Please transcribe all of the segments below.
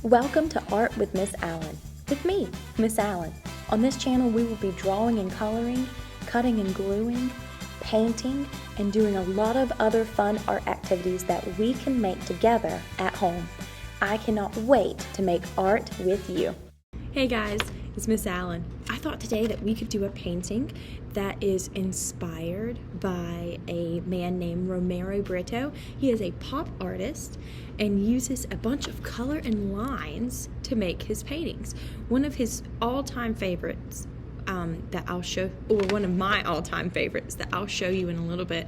Welcome to Art with Miss Allen, with me, Miss Allen. On this channel we will be drawing and coloring, cutting and gluing, painting, and doing a lot of other fun art activities that we can make together at home. I cannot wait to make art with you. Hey guys, it's Miss Allen. I thought today that we could do a painting that is inspired by a man named Romero Britto. He is a pop artist and uses a bunch of color and lines to make his paintings. One of his all-time favorites that I'll show, or one of my all-time favorites that I'll show you in a little bit,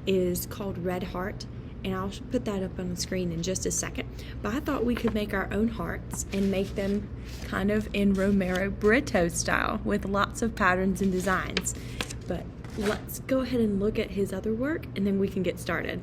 is called Red Heart. And I'll put that up on the screen in just a second. But I thought we could make our own hearts and make them kind of in Romero Britto style with lots of patterns and designs. But let's go ahead and look at his other work and then we can get started.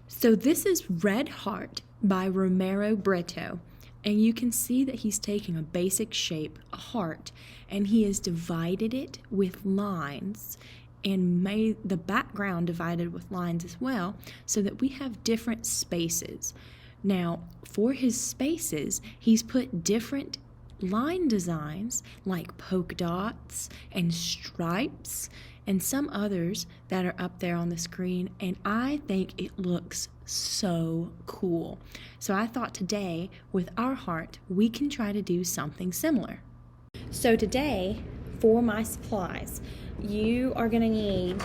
So this is Red Heart by Romero Britto. And you can see that he's taking a basic shape, a heart, and he has divided it with lines and made the background divided with lines as well, so that we have different spaces. Now, for his spaces, he's put different line designs like polka dots and stripes and some others that are up there on the screen, and I think it looks so cool. So I thought today, with our heart, we can try to do something similar. So today, for my supplies, you are going to need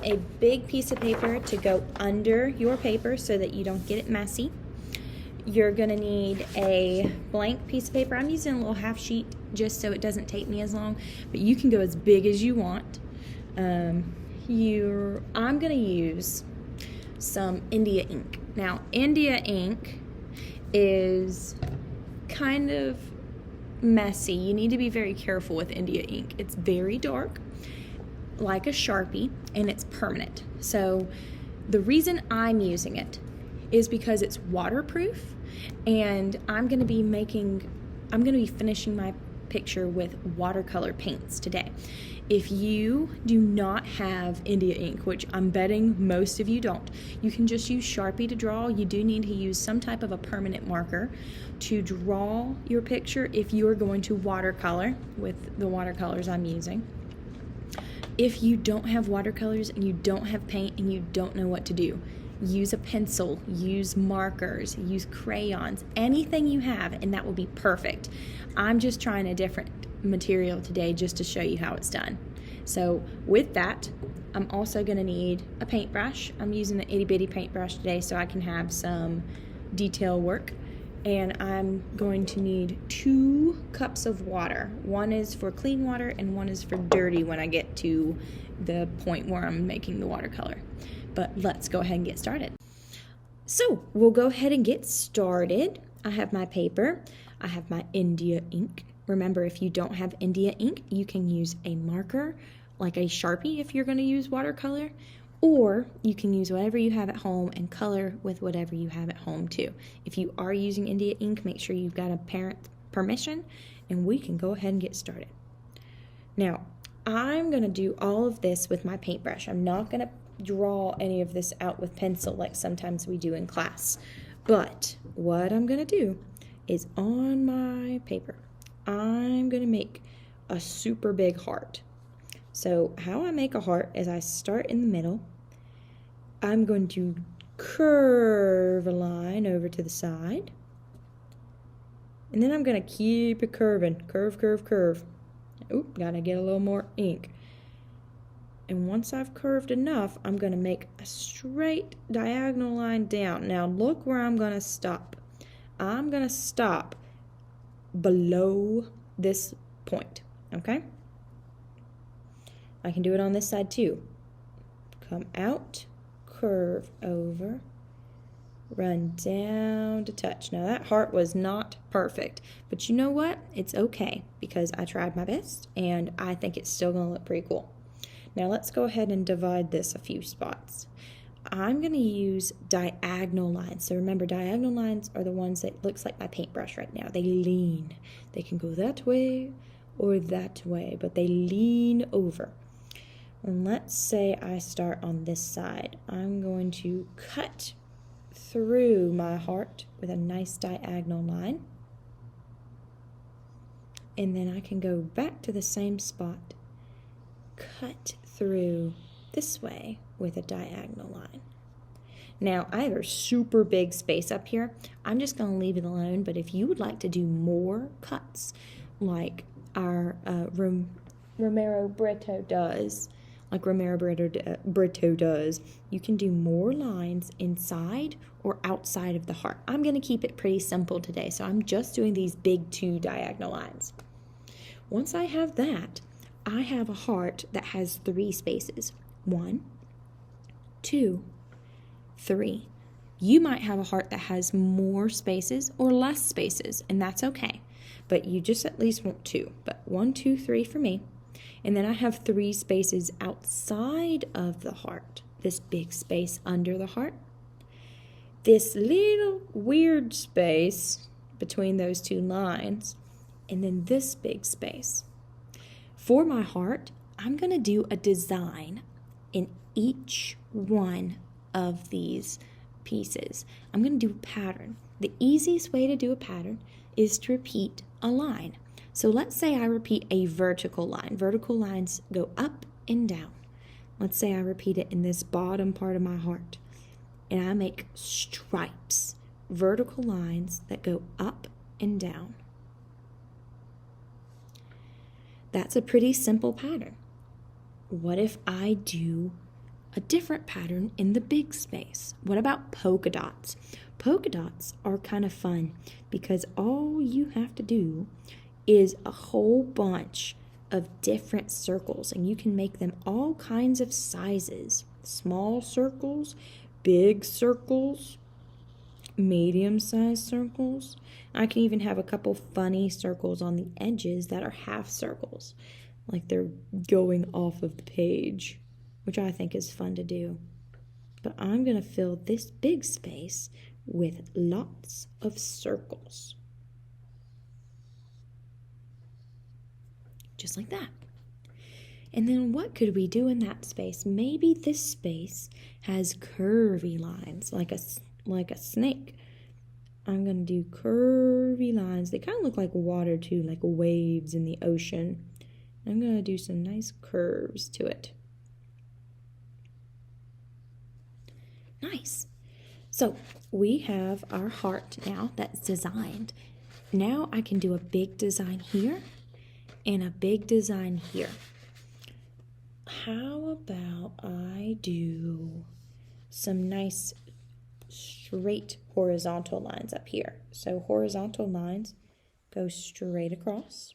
a big piece of paper to go under your paper so that you don't get it messy. You're going to need a blank piece of paper. I'm using a little half sheet just so it doesn't take me as long, but you can go as big as you want. I'm going to use some India ink. Now, India ink is kind of messy. You need to be very careful with India ink. It's very dark, like a Sharpie, and it's permanent. So the reason I'm using it is because it's waterproof, and I'm going to be finishing my picture with watercolor paints today. If you do not have India ink, which I'm betting most of you don't, you can just use Sharpie to draw. You do need to use some type of a permanent marker to draw your picture if you are going to watercolor with the watercolors I'm using. If you don't have watercolors and you don't have paint and you don't know what to do, use a pencil, use markers, use crayons, anything you have, and that will be perfect. I'm just trying a different material today just to show you how it's done. So with that, I'm also going to need a paintbrush. I'm using the itty bitty paintbrush today so I can have some detail work. And I'm going to need 2 cups of water. One is for clean water and one is for dirty when I get to the point where I'm making the watercolor. But let's go ahead and get started. So we'll go ahead and get started. I have my paper. I have my India ink. Remember, if you don't have India ink, you can use a marker like a Sharpie if you're going to use watercolor. Or you can use whatever you have at home and color with whatever you have at home too. If you are using India ink, make sure you've got a parent permission, and we can go ahead and get started. Now, I'm going to do all of this with my paintbrush. I'm not going to draw any of this out with pencil like sometimes we do in class. But what I'm going to do is on my paper, I'm going to make a super big heart. So how I make a heart is I start in the middle. I'm going to curve a line over to the side. And then I'm going to keep it curving. Curve, curve, curve. Oop, gotta get a little more ink. And once I've curved enough, I'm going to make a straight diagonal line down. Now look where I'm going to stop. I'm going to stop below this point, okay? I can do it on this side too. Come out, curve over, run down to touch. Now that heart was not perfect, but you know what? It's okay because I tried my best and I think it's still going to look pretty cool. Now let's go ahead and divide this a few spots. I'm going to use diagonal lines. So remember, diagonal lines are the ones that looks like my paintbrush right now. They lean. They can go that way or that way, but they lean over. And let's say I start on this side. I'm going to cut through my heart with a nice diagonal line. and then I can go back to the same spot, cut through this way with a diagonal line. Now, I have a super big space up here. I'm just going to leave it alone, but if you would like to do more cuts like our Romero Britto does, you can do more lines inside or outside of the heart. I'm going to keep it pretty simple today, so I'm just doing these big 2 diagonal lines. Once I have that, I have a heart that has 3 spaces. 1, 2, 3. You might have a heart that has more spaces or less spaces, and that's okay. But you just at least want 2. But 1, 2, 3 for me. And then I have 3 spaces outside of the heart. This big space under the heart. This little weird space between those 2 lines. And then this big space. For my heart, I'm going to do a design in each one of these pieces. I'm going to do a pattern. The easiest way to do a pattern is to repeat a line. So let's say I repeat a vertical line. Vertical lines go up and down. Let's say I repeat it in this bottom part of my heart. And I make stripes, vertical lines that go up and down. That's a pretty simple pattern. What if I do a different pattern in the big space? What about polka dots? Polka dots are kind of fun because all you have to do is a whole bunch of different circles, and you can make them all kinds of sizes. Small circles, big circles, medium-sized circles. I can even have a couple funny circles on the edges that are half circles, like they're going off of the page, which I think is fun to do. But I'm going to fill this big space with lots of circles. Just like that. And then what could we do in that space? Maybe this space has curvy lines, like a snake. I'm going to do curvy lines. They kind of look like water too, like waves in the ocean. I'm going to do some nice curves to it. Nice. So we have our heart now that's designed. Now I can do a big design here and a big design here. How about I do some nice straight horizontal lines up here? So horizontal lines go straight across.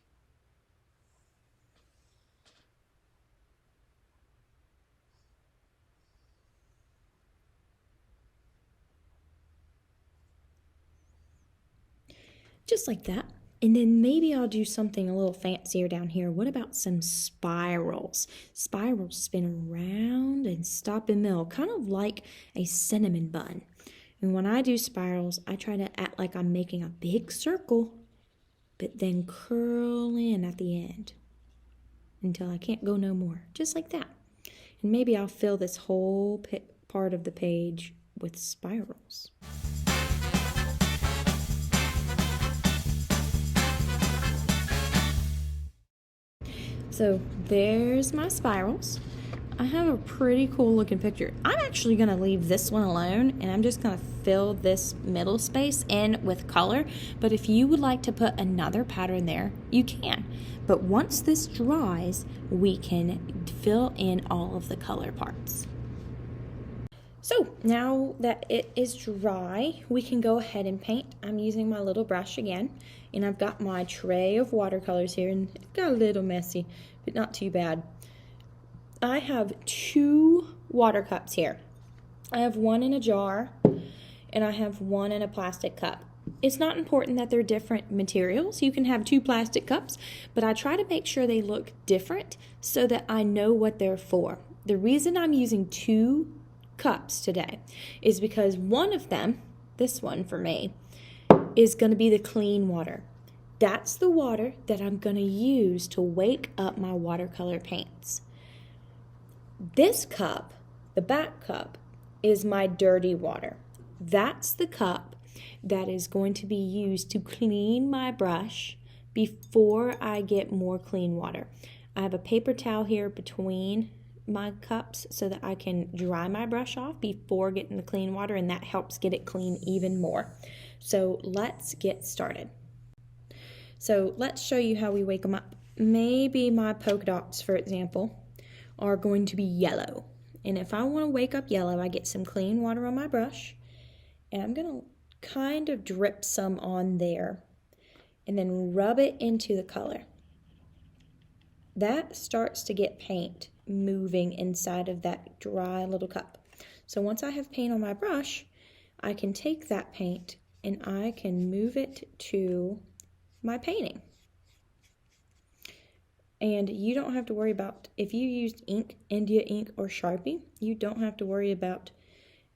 Just like that. And then maybe I'll do something a little fancier down here. What about some spirals? Spirals spin around and stop in the middle, kind of like a cinnamon bun. And when I do spirals, I try to act like I'm making a big circle, but then curl in at the end until I can't go no more, just like that. And maybe I'll fill this whole part of the page with spirals. So there's my spirals. I have a pretty cool looking picture. I'm actually going to leave this one alone, and I'm just going to fill this middle space in with color. But if you would like to put another pattern there, you can. But once this dries, we can fill in all of the color parts. So now that it is dry, we can go ahead and paint. I'm using my little brush again, and I've got my tray of watercolors here, and it got a little messy, but not too bad. I have 2 water cups here. I have one in a jar, and I have one in a plastic cup. It's not important that they're different materials. You can have 2 plastic cups, but I try to make sure they look different so that I know what they're for. The reason I'm using 2 cups today is because one of them, this one for me, is going to be the clean water. That's the water that I'm going to use to wake up my watercolor paints. This cup, the back cup, is my dirty water. That's the cup that is going to be used to clean my brush before I get more clean water. I have a paper towel here between my cups so that I can dry my brush off before getting the clean water, and that helps get it clean even more. So let's get started. So let's show you how we wake them up. Maybe my polka dots, for example, are going to be yellow. And if I want to wake up yellow, I get some clean water on my brush, and I'm going to kind of drip some on there and then rub it into the color. That starts to get paint moving inside of that dry little cup. So once I have paint on my brush, I can take that paint and I can move it to my painting. And you don't have to worry about, if you used ink, India ink or Sharpie, you don't have to worry about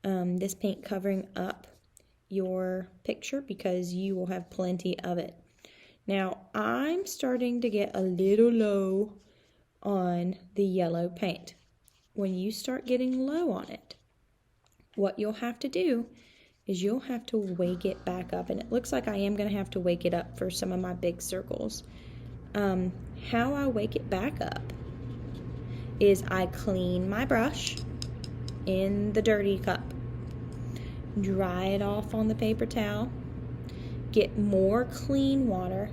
this paint covering up your picture because you will have plenty of it. Now, I'm starting to get a little low on the yellow paint. When you start getting low on it, what you'll have to do is you'll have to wake it back up. And it looks like I am going to have to wake it up for some of my big circles. How I wake it back up is I clean my brush in the dirty cup, dry it off on the paper towel, get more clean water,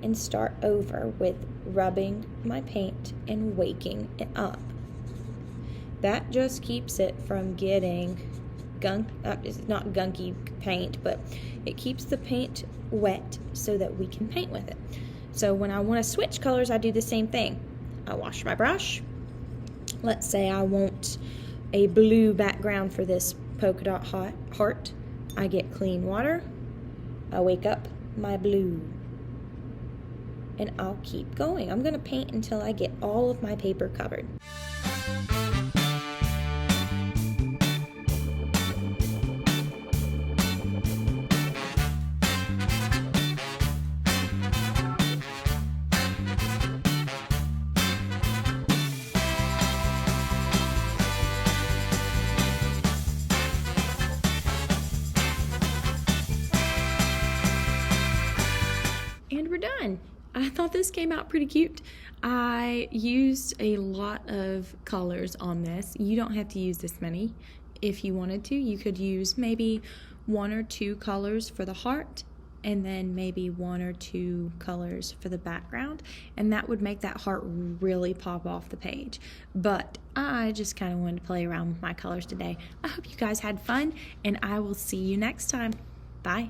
and start over with rubbing my paint and waking it up. That just keeps it from getting it's not gunky paint, but it keeps the paint wet so that we can paint with it. So when I want to switch colors, I do the same thing. I wash my brush. Let's say I want a blue background for this polka dot heart. I get clean water. I wake up my blue. And I'll keep going. I'm going to paint until I get all of my paper covered. And we're done. I thought this came out pretty cute. I used a lot of colors on this. You don't have to use this many. If you wanted to, you could use maybe 1 or 2 colors for the heart and then maybe 1 or 2 colors for the background, and that would make that heart really pop off the page. But I just kind of wanted to play around with my colors today. I hope you guys had fun, and I will see you next time. Bye.